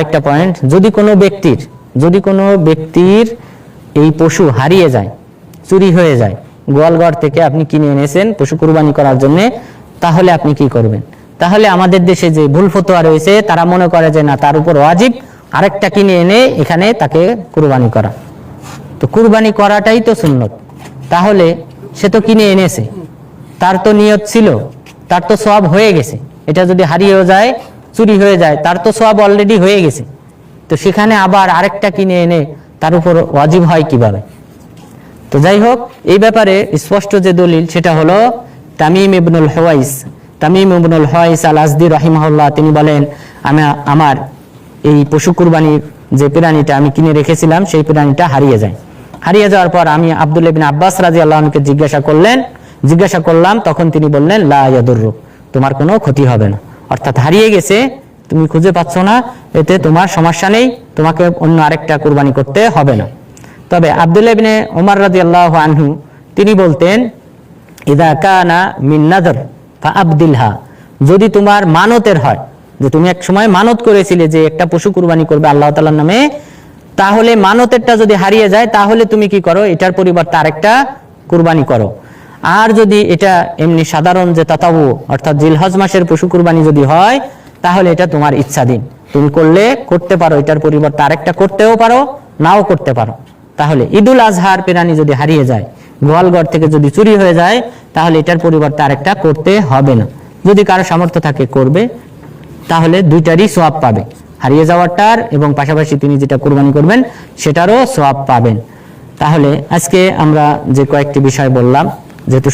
একটা পয়েন্ট, যদি কোনো ব্যক্তির এই পশু হারিয়ে যায়, চুরি হয়ে যায়, গোয়ালঘর থেকে আপনি কিনে এনেছেন পশু কুরবানি করার জন্য, তাহলে আপনি কি করবেন? তাহলে আমাদের দেশে যে ভুল ফতোয়া রয়েছে, তারা মনে করে যে না, তার উপর ওয়াজিব আরেকটা কিনে এনে এখানে তাকে কুরবানি করা। তো কুরবানি করাটাই তো সুন্নত। তাহলে সে তো কিনে এনেছে, তার তো নিয়ত ছিল, তার তো সওয়াব হয়ে গেছে। এটা যদি হারিয়েও যায়, চুরি হয়ে যায়, তার তো সওয়াব অলরেডি হয়ে গেছে। তো সেখানে আবার আরেকটা কিনে এনে তার উপর ওয়াজিব হয় কিভাবে? তো যাই হোক, এই ব্যাপারে স্পষ্ট যে দলিল সেটা হলো তামিম ইবনুল হুয়াইস আল আজদি রাহিমাহুল্লাহ। তিনি বলেন, আমার এই পশু কুরবানির যে প্রাণীটা আমি কিনে রেখেছিলাম, সেই প্রাণীটা হারিয়ে যাওয়ার পর আমি আব্দুল্লাহ ইবনে আব্বাস রাদিয়াল্লাহু আনহুকে জিজ্ঞাসা করলাম, তখন তিনি বললেন, লা ইয়াদুররু, তোমার কোনো ক্ষতি হবে না। অর্থাৎ হারিয়ে গেছে, তুমি খুঁজে পাচ্ছ না, এতে তোমার সমস্যা নেই, তোমাকে অন্য আরেকটা কুরবানি করতে হবে না। তবে আব্দুল্লাহ ইবনে ওমর রাদিয়াল্লাহু আনহু তিনি বলতেন, ইযা কানা মিন নাযর ফাআবদিলহা, যদি তোমার মানতের হয়, যে তুমি এক সময় মানত করেছিলে যে একটা পশু কুরবানি করবে আল্লাহ তাআলার নামে, তাহলে মানতেরটা যদি হারিয়ে যায়, তাহলে তুমি কি করো? এটার পরিবর্তে আরেকটা কুরবানি করো। আর যদি এটা এমনি সাধারণ যে তাতাবু, অর্থাৎ জিলহজ মাসের পশু কুরবানি যদি হয়, তাহলে এটা তোমার ইচ্ছাধীন, তুমি করতে পারো, এটার পরিবর্তে আরেকটা করতেও পারো, নাও করতে পারো। তাহলে ঈদুল আজহার প্রাণী যদি হারিয়ে যায়, গোয়ালঘর থেকে যদি চুরি হয়ে যায়, তাহলে এটার পরিবর্তে আরেকটা করতে হবে না। যদি কারো সামর্থ্য থাকে করবে, তাহলে দুইটারই সওয়াব পাবে, হারিয়ে যাওয়ারটার এবং পাশাপাশি তিনি যেটা কুরবানি করবেন সেটারও সওয়াব পাবেন। তাহলে আজকে আমরা যে কয়েকটি বিষয় বললাম, যেহেতু